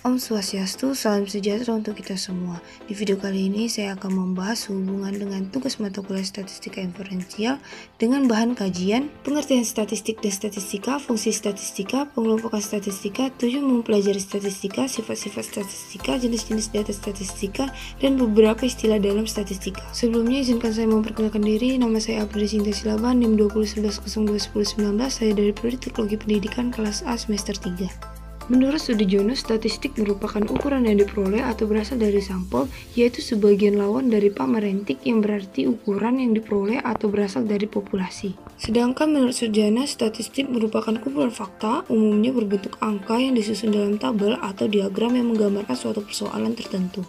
Om Swastiastu, salam sejahtera untuk kita semua. Di video kali ini saya akan membahas hubungan dengan tugas mata kuliah statistika inferensial dengan bahan kajian, pengertian statistik dan statistika, fungsi statistika, pengelompokan statistika, tujuan mempelajari statistika, sifat-sifat statistika, jenis-jenis data statistika, dan beberapa istilah dalam statistika. Sebelumnya izinkan saya memperkenalkan diri. Nama saya April Sinta Silaban, NIM 2011021019. Saya dari Prodi Teknologi Pendidikan kelas A semester 3. Menurut Sudijono, statistik merupakan ukuran yang diperoleh atau berasal dari sampel, yaitu sebagian lawan dari pamarentik, yang berarti ukuran yang diperoleh atau berasal dari populasi. Sedangkan menurut Sujana, statistik merupakan kumpulan fakta, umumnya berbentuk angka yang disusun dalam tabel atau diagram yang menggambarkan suatu persoalan tertentu.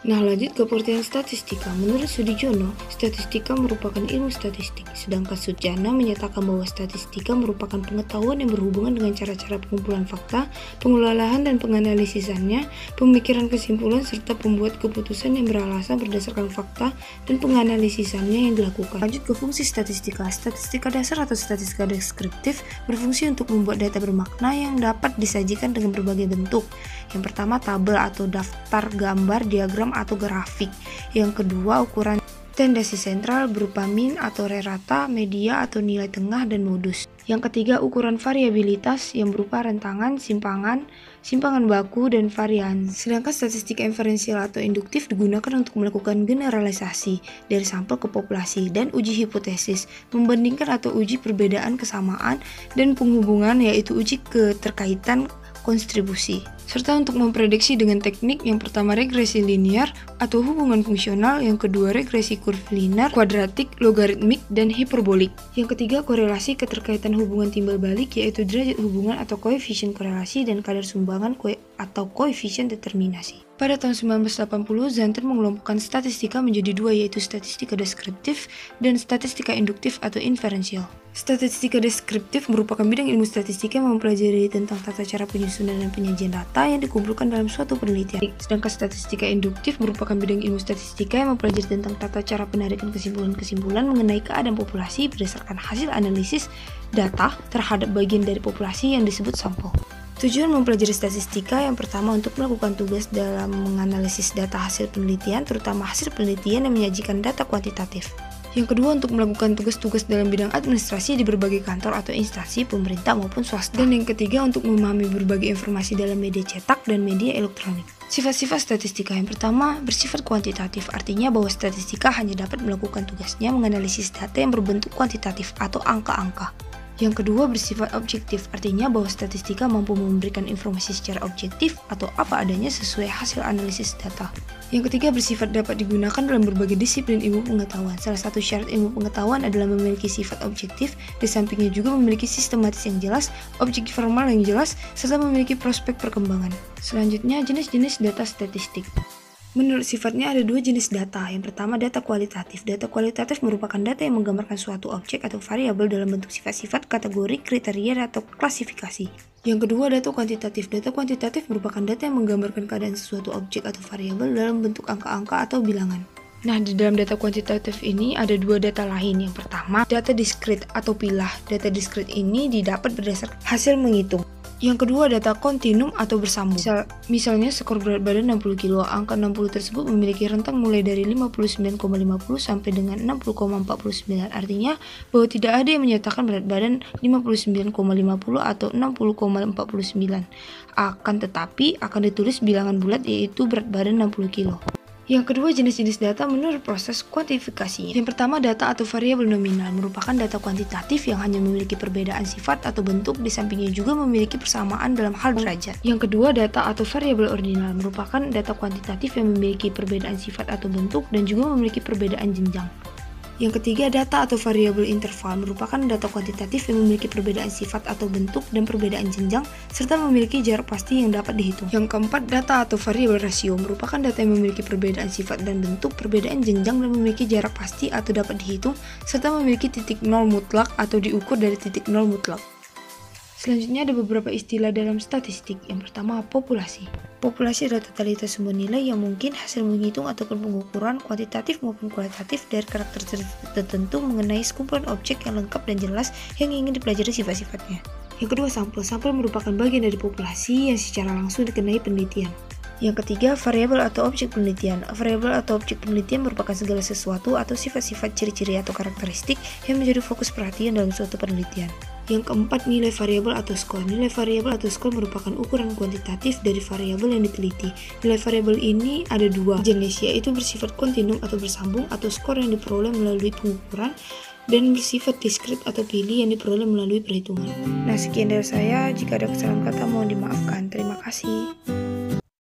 Nah, lanjut ke pengertian statistika. Menurut Sudijono, statistika merupakan ilmu statistik, sedangkan Sujana menyatakan bahwa statistika merupakan pengetahuan yang berhubungan dengan cara-cara pengumpulan fakta, pengelolaan dan penganalisisannya, pemikiran kesimpulan, serta pembuat keputusan yang beralasan berdasarkan fakta dan penganalisisannya yang dilakukan. Lanjut ke fungsi statistika. Statistika dasar atau statistika deskriptif berfungsi untuk membuat data bermakna yang dapat disajikan dengan berbagai bentuk. Yang pertama, tabel atau daftar gambar, diagram atau grafik. Yang kedua, ukuran tendensi sentral berupa min atau rata, media atau nilai tengah, dan modus. Yang ketiga, ukuran variabilitas yang berupa rentangan, simpangan baku, dan varian. Sedangkan statistika inferensial atau induktif digunakan untuk melakukan generalisasi dari sampel ke populasi dan uji hipotesis, membandingkan atau uji perbedaan kesamaan dan penghubungan, yaitu uji keterkaitan konstribusi, serta untuk memprediksi dengan teknik yang pertama regresi linear atau hubungan fungsional, yang kedua regresi kurvilinear, kuadratik, logaritmik, dan hiperbolik. Yang ketiga, korelasi keterkaitan hubungan timbal balik, yaitu derajat hubungan atau koefisien korelasi dan kadar sumbangan atau koefisien determinasi. Pada tahun 1980, Zanter mengelompokkan statistika menjadi dua, yaitu statistika deskriptif dan statistika induktif atau inferensial. Statistika deskriptif merupakan bidang ilmu statistika yang mempelajari tentang tata cara penyusunan dan penyajian data yang dikumpulkan dalam suatu penelitian. Sedangkan statistika induktif merupakan bidang ilmu statistika yang mempelajari tentang tata cara penarikan kesimpulan-kesimpulan mengenai keadaan populasi berdasarkan hasil analisis data terhadap bagian dari populasi yang disebut sampel. Tujuan mempelajari statistika yang pertama untuk melakukan tugas dalam menganalisis data hasil penelitian, terutama hasil penelitian yang menyajikan data kuantitatif. Yang kedua, untuk melakukan tugas-tugas dalam bidang administrasi di berbagai kantor atau instansi pemerintah maupun swasta. Dan yang ketiga, untuk memahami berbagai informasi dalam media cetak dan media elektronik. Sifat-sifat statistika yang pertama bersifat kuantitatif, artinya bahwa statistika hanya dapat melakukan tugasnya menganalisis data yang berbentuk kuantitatif atau angka-angka. Yang kedua, bersifat objektif, artinya bahwa statistika mampu memberikan informasi secara objektif atau apa adanya sesuai hasil analisis data. Yang ketiga, bersifat dapat digunakan dalam berbagai disiplin ilmu pengetahuan. Salah satu syarat ilmu pengetahuan adalah memiliki sifat objektif, di sampingnya juga memiliki sistematis yang jelas, objek formal yang jelas, serta memiliki prospek perkembangan. Selanjutnya, jenis-jenis data statistik. Menurut sifatnya ada dua jenis data. Yang pertama, data kualitatif. Data kualitatif merupakan data yang menggambarkan suatu objek atau variabel dalam bentuk sifat-sifat, kategori, kriteria, atau klasifikasi. Yang kedua, data kuantitatif. Data kuantitatif merupakan data yang menggambarkan keadaan sesuatu objek atau variabel dalam bentuk angka-angka atau bilangan. Nah, di dalam data kuantitatif ini ada dua data lain. Yang pertama, data diskrit atau pilah. Data diskrit ini didapat berdasarkan hasil menghitung. Yang kedua, data kontinum atau bersambung. Misalnya skor berat badan 60 kg. Angka 60 tersebut memiliki rentang mulai dari 59,50 sampai dengan 60,49. Artinya bahwa tidak ada yang menyatakan berat badan 59,50 atau 60,49. Akan tetapi akan ditulis bilangan bulat, yaitu berat badan 60 kg. Yang kedua, jenis-jenis data menurut proses kuantifikasinya. Yang pertama, data atau variabel nominal merupakan data kuantitatif yang hanya memiliki perbedaan sifat atau bentuk, di sampingnya juga memiliki persamaan dalam hal derajat. Yang kedua, data atau variabel ordinal merupakan data kuantitatif yang memiliki perbedaan sifat atau bentuk dan juga memiliki perbedaan jenjang. Yang ketiga, data atau variabel interval merupakan data kuantitatif yang memiliki perbedaan sifat atau bentuk dan perbedaan jenjang, serta memiliki jarak pasti yang dapat dihitung. Yang keempat, data atau variabel rasio merupakan data yang memiliki perbedaan sifat dan bentuk, perbedaan jenjang, dan memiliki jarak pasti atau dapat dihitung, serta memiliki titik nol mutlak atau diukur dari titik nol mutlak. Selanjutnya ada beberapa istilah dalam statistik. Yang pertama, populasi. Populasi adalah totalitas semua nilai yang mungkin hasil menghitung ataupun pengukuran kuantitatif maupun kualitatif dari karakter tertentu mengenai sekumpulan objek yang lengkap dan jelas yang ingin dipelajari sifat-sifatnya. Yang kedua, sampel. Sampel merupakan bagian dari populasi yang secara langsung dikenai penelitian. Yang ketiga, variabel atau objek penelitian. Variabel atau objek penelitian merupakan segala sesuatu atau sifat-sifat, ciri-ciri atau karakteristik yang menjadi fokus perhatian dalam suatu penelitian. Yang keempat, nilai variabel atau skor. Nilai variabel atau skor merupakan ukuran kuantitatif dari variabel yang diteliti. Nilai variabel ini ada dua jenis, yaitu bersifat kontinum atau bersambung, atau skor yang diperoleh melalui pengukuran, dan bersifat diskrit atau pilih yang diperoleh melalui perhitungan. Nah, sekian dari saya. Jika ada kesalahan kata mohon dimaafkan. Terima kasih.